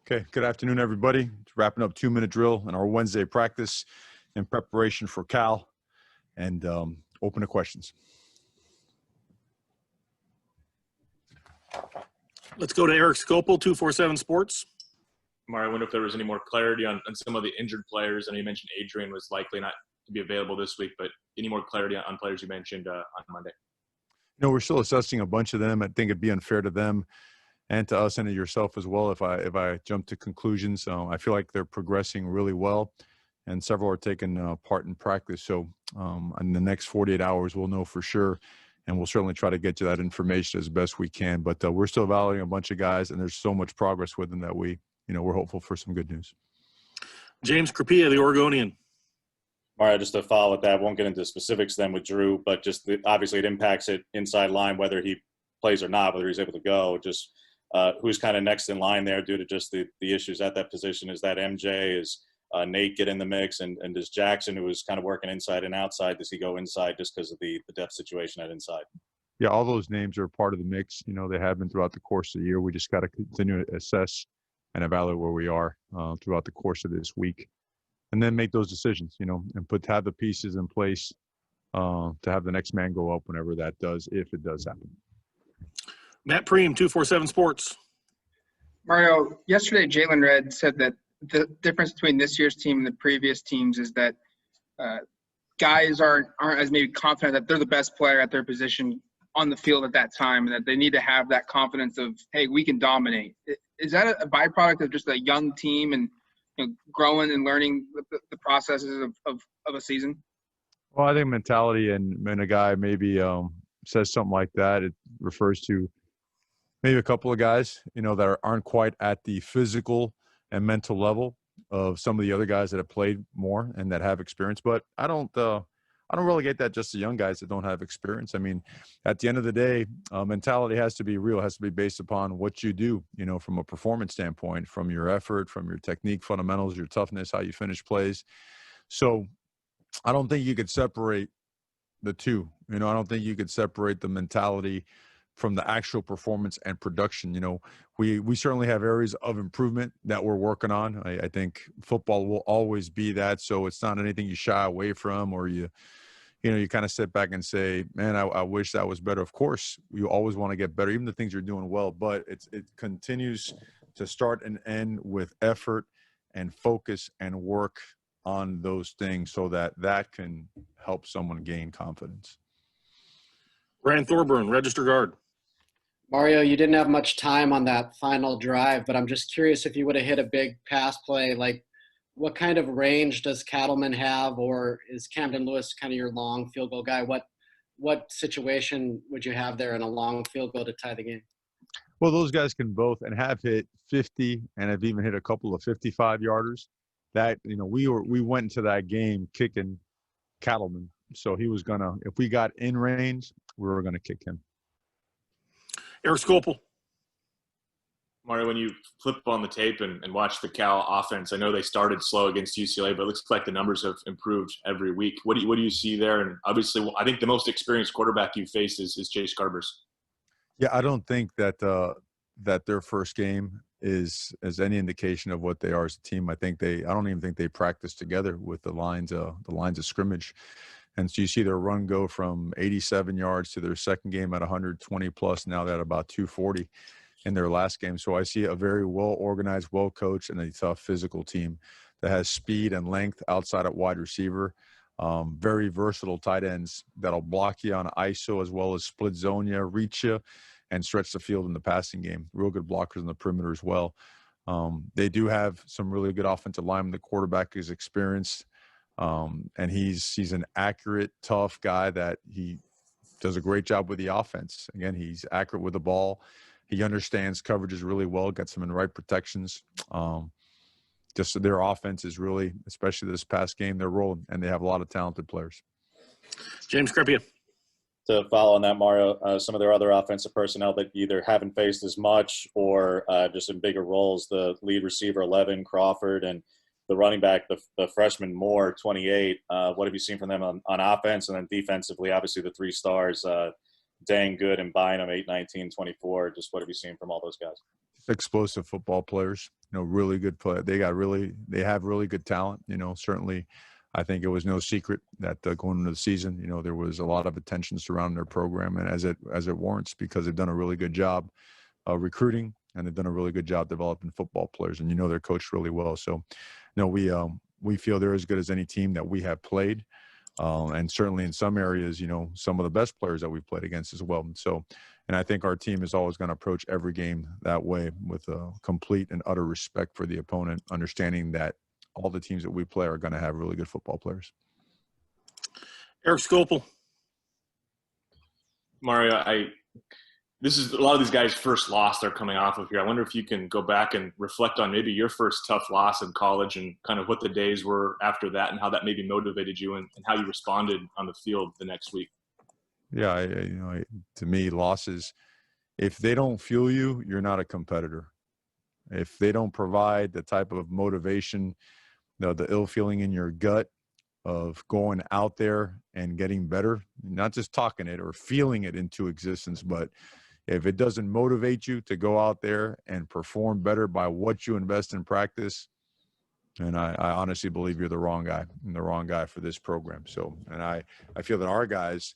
Okay, good afternoon, everybody. Wrapping up 2-minute drill in our Wednesday practice in preparation for Cal, and open to questions. Let's go to Eric Scopel, 247 Sports. Mario, I wonder if there was any more clarity on some of the injured players. I know you mentioned Adrian was likely not to be available this week, but any more clarity on players you mentioned on Monday? No, we're still assessing a bunch of them. I think it'd be unfair to them and to us and to yourself as well if I jump to conclusions. I feel like they're progressing really well, and several are taking part in practice. So in the next 48 hours, we'll know for sure, and we'll certainly try to get you that information as best we can. But we're still evaluating a bunch of guys, and there's so much progress with them that we're hopeful for some good news. James Crapia, the Oregonian. Mario, just to follow with that, won't get into specifics then with Drew, but just obviously it impacts it inside line, whether he plays or not, whether he's able to go. Just who's kind of next in line there due to just the issues at that position? Is that MJ? Is Nate get in the mix? And does Jackson, who was kind of working inside and outside, does he go inside just because of the depth situation at inside? Yeah, all those names are part of the mix. They have been throughout the course of the year. We just got to continue to assess and evaluate where we are throughout the course of this week, and then make those decisions, and have the pieces in place to have the next man go up whenever that does, if it does happen. Matt Preem, 247 Sports. Mario, yesterday Jalen Red said that the difference between this year's team and the previous teams is that guys aren't as maybe confident that they're the best player at their position on the field at that time, and that they need to have that confidence of, hey, we can dominate. Is that a byproduct of just a young team and growing and learning the processes of a season? Well, I think mentality, and when a guy maybe says something like that, it refers to maybe a couple of guys, that aren't quite at the physical and mental level of some of the other guys that have played more and that have experience. But I don't relegate that just to young guys that don't have experience. I mean, at the end of the day, mentality has to be real, has to be based upon what you do, from a performance standpoint, from your effort, from your technique, fundamentals, your toughness, how you finish plays. So I don't think you could separate the two. I don't think you could separate the mentality from the actual performance and production. We certainly have areas of improvement that we're working on. I think football will always be that. So it's not anything you shy away from, or you kind of sit back and say, man, I wish that was better. Of course, you always want to get better, even the things you're doing well, but it continues to start and end with effort and focus and work on those things so that can help someone gain confidence. Brian Thorburn, register guard. Mario, you didn't have much time on that final drive, but I'm just curious if you would have hit a big pass play, like what kind of range does Cattleman have, or is Camden Lewis kind of your long field goal guy? What situation would you have there in a long field goal to tie the game? Well, those guys can both and have hit 50 and have even hit a couple of 55-yarders. That, we went into that game kicking Cattleman. So he was if we got in range, we were going to kick him. Eric Scopel. Mario, when you flip on the tape and watch the Cal offense, I know they started slow against UCLA, but it looks like the numbers have improved every week. What do you see there? And obviously, I think the most experienced quarterback you faced is Chase Garbers. Yeah, I don't think that their first game is any indication of what they are as a team. I don't even think they practice together with the lines of scrimmage. And so you see their run go from 87 yards to their second game at 120 plus. Now they're at about 240 in their last game. So I see a very well-organized, well-coached, and a tough physical team that has speed and length outside at wide receiver. Very versatile tight ends that'll block you on ISO as well as split zone you, reach you, and stretch the field in the passing game. Real good blockers in the perimeter as well. They do have some really good offensive linemen. The quarterback is experienced. And he's an accurate, tough guy that he does a great job with the offense. Again, he's accurate with the ball. He understands coverages really well, gets them in the right protections. Just their offense is really, especially this past game, they're rolling, and they have a lot of talented players. James Crapia. To follow on that, Mario, some of their other offensive personnel that either haven't faced as much or just in bigger roles, the lead receiver, 11, Crawford, and the running back, the freshman Moore, 28. What have you seen from them on offense? And then defensively, obviously the three stars, Dang, Good, and Bynum, 8, 19, 24. Just what have you seen from all those guys? explosive football players, really good play. They have really good talent. Certainly I think it was no secret that going into the season, there was a lot of attention surrounding their program, and as it warrants, because they've done a really good job recruiting, and they've done a really good job developing football players, and they're coached really well. So, we feel they're as good as any team that we have played, and certainly in some areas, some of the best players that we've played against as well. So, and I think our team is always going to approach every game that way, with a complete and utter respect for the opponent, understanding that all the teams that we play are going to have really good football players. Eric Scopel. Mario, this is a lot of these guys' first loss they're coming off of here. I wonder if you can go back and reflect on maybe your first tough loss in college and kind of what the days were after that and how that maybe motivated you and how you responded on the field the next week. Yeah, to me, losses, if they don't fuel you, you're not a competitor. If they don't provide the type of motivation, the ill feeling in your gut of going out there and getting better, not just talking it or feeling it into existence, but if it doesn't motivate you to go out there and perform better by what you invest in practice, and I honestly believe you're the wrong guy for this program. So, and I feel that our guys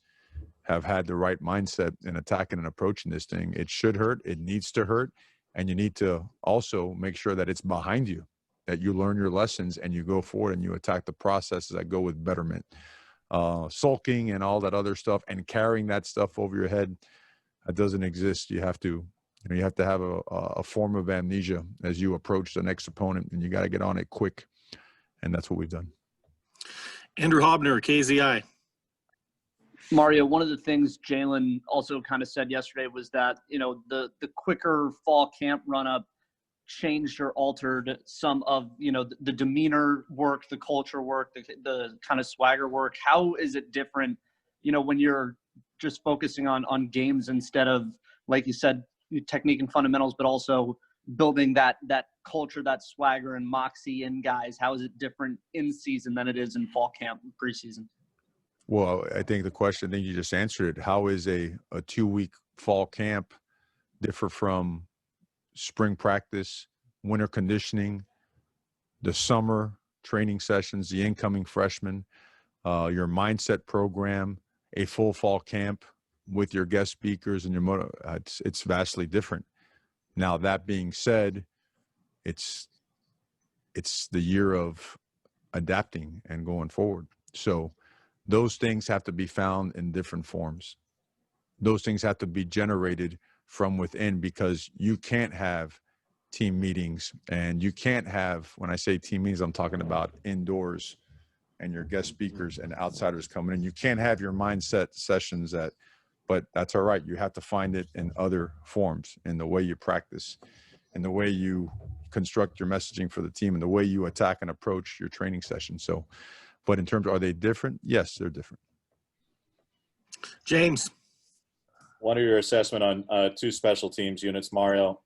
have had the right mindset in attacking and approaching this thing. It should hurt. It needs to hurt. And you need to also make sure that it's behind you, that you learn your lessons and you go forward and you attack the processes that go with betterment. Sulking and all that other stuff and carrying that stuff over your head, that doesn't exist. You have to have a form of amnesia as you approach the next opponent, and you got to get on it quick. And that's what we've done. Andrew Hobner, KZI. Mario, one of the things Jalen also kind of said yesterday was that, the quicker fall camp run-up changed or altered some of, the demeanor work, the culture work, the kind of swagger work. How is it different, when you're just focusing on games instead of, like you said, technique and fundamentals, but also building that culture, that swagger and moxie in guys? How is it different in season than it is in fall camp and preseason? Well, I think you just answered it. How is a 2-week fall camp differ from spring practice, winter conditioning, the summer training sessions, the incoming freshmen, your mindset program, a full fall camp with your guest speakers and it's vastly different. Now, that being said, it's the year of adapting and going forward. So those things have to be found in different forms. Those things have to be generated from within, because you can't have team meetings, and you can't have, when I say team meetings, I'm talking about indoors and your guest speakers and outsiders coming in. You can't have your mindset sessions but that's all right. You have to find it in other forms, in the way you practice, in the way you construct your messaging for the team, and the way you attack and approach your training session. So, but in terms of, are they different? Yes, they're different. James. What are your assessment on two special teams units, Mario?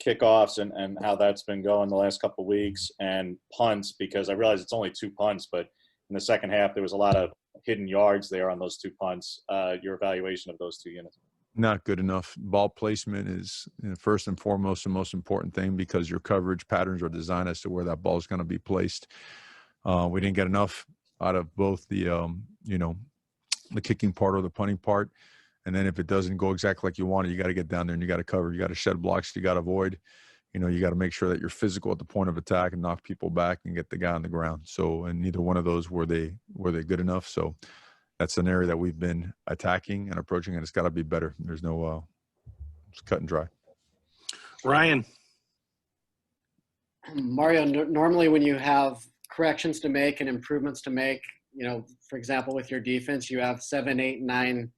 Kickoffs and how that's been going the last couple of weeks, and punts, because I realize it's only 2 punts, but in the second half there was a lot of hidden yards there on those 2 punts. Your evaluation of those two units? Not good enough. Ball placement is first and foremost the most important thing, because your coverage patterns are designed as to where that ball is going to be placed. We didn't get enough out of both the the kicking part or the punting part. And then if it doesn't go exactly like you want it, you got to get down there and you got to cover. You got to shed blocks. You got to avoid. You got to make sure that you're physical at the point of attack and knock people back and get the guy on the ground. So, and neither one of those were they good enough. So that's an area that we've been attacking and approaching, and it's got to be better. There's no it's cut and dry. Ryan. Mario, normally when you have corrections to make and improvements to make, for example, with your defense, you have 7, 8, 9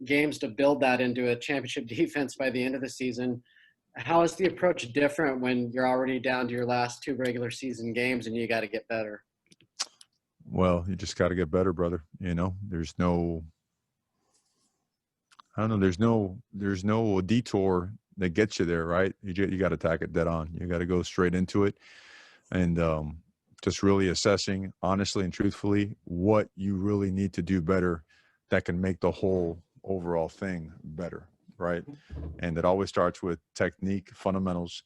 games to build that into a championship defense by the end of the season. How is the approach different when you're already down to your last 2 regular season games and you got to get better? Well, you just got to get better, brother. There's no detour that gets you there, right? You got to attack it dead on. You got to go straight into it, and just really assessing honestly and truthfully what you really need to do better that can make the whole overall thing better, right? And it always starts with technique, fundamentals.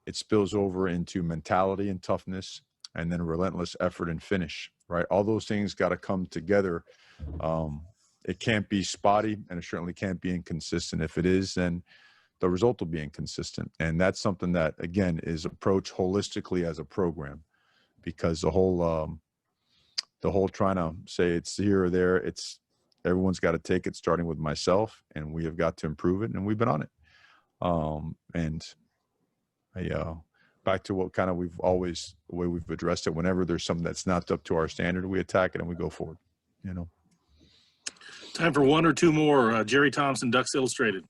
It spills over into mentality and toughness, and then relentless effort and finish, right? All those things got to come together. It can't be spotty, and it certainly can't be inconsistent. If it is, then the result will be inconsistent. And that's something that, again, is approached holistically as a program, because the whole trying to say it's here or there, everyone's got to take it, starting with myself, and we have got to improve it, and we've been on it. And back to what kind of the way we've addressed it, whenever there's something that's not up to our standard, we attack it and we go forward, Time for one or two more. Jerry Thompson, Ducks Illustrated.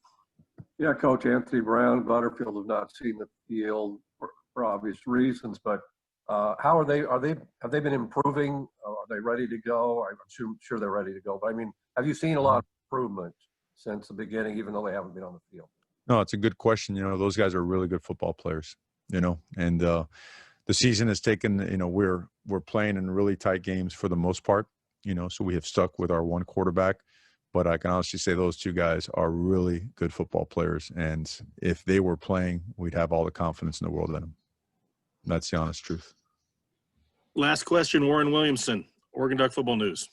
Yeah, Coach Anthony Brown, Butterfield have not seen the field for obvious reasons, but how are they? Have they been improving? Are they ready to go? I'm sure they're ready to go. But I mean, have you seen a lot of improvement since the beginning, even though they haven't been on the field? No, it's a good question. Those guys are really good football players, and the season has taken, we're playing in really tight games for the most part, so we have stuck with our one quarterback. But I can honestly say those two guys are really good football players. And if they were playing, we'd have all the confidence in the world in them. That's the honest truth. Last question, Warren Williamson, Oregon Duck Football News.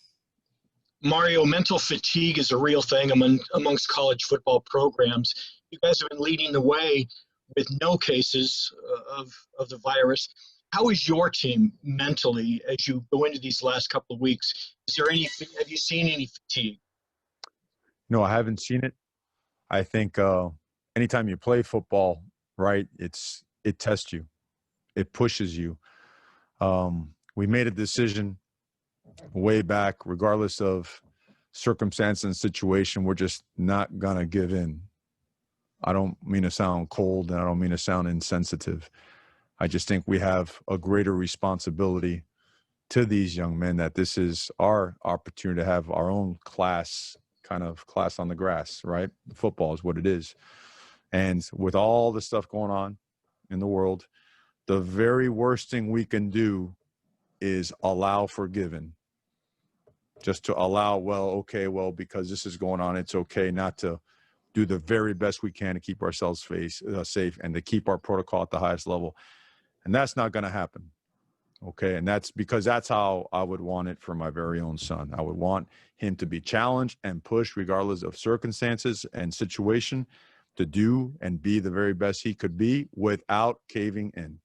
Mario, mental fatigue is a real thing amongst college football programs. You guys have been leading the way with no cases of the virus. How is your team mentally as you go into these last couple of weeks? Have you seen any fatigue? No, I haven't seen it. I think anytime you play football, right, it tests you. It pushes you. We made a decision way back, regardless of circumstance and situation, we're just not going to give in. I don't mean to sound cold, and I don't mean to sound insensitive. I just think we have a greater responsibility to these young men, that this is our opportunity to have our own class on the grass, right? Football is what it is. And with all the stuff going on in the world, the very worst thing we can do is allow for giving. Just to allow, because this is going on, it's okay not to do the very best we can to keep ourselves safe and to keep our protocol at the highest level. And that's not going to happen. Okay. And that's because that's how I would want it for my very own son. I would want him to be challenged and pushed regardless of circumstances and situation to do and be the very best he could be without caving in.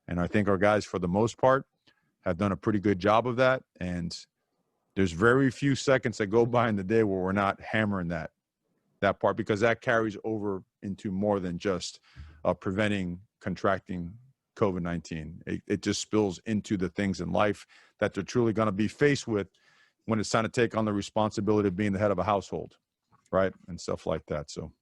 And I think our guys, for the most part, have done a pretty good job of that. And there's very few seconds that go by in the day where we're not hammering that part, because that carries over into more than just preventing contracting COVID-19. It just spills into the things in life that they're truly going to be faced with when it's time to take on the responsibility of being the head of a household, right? And stuff like that. So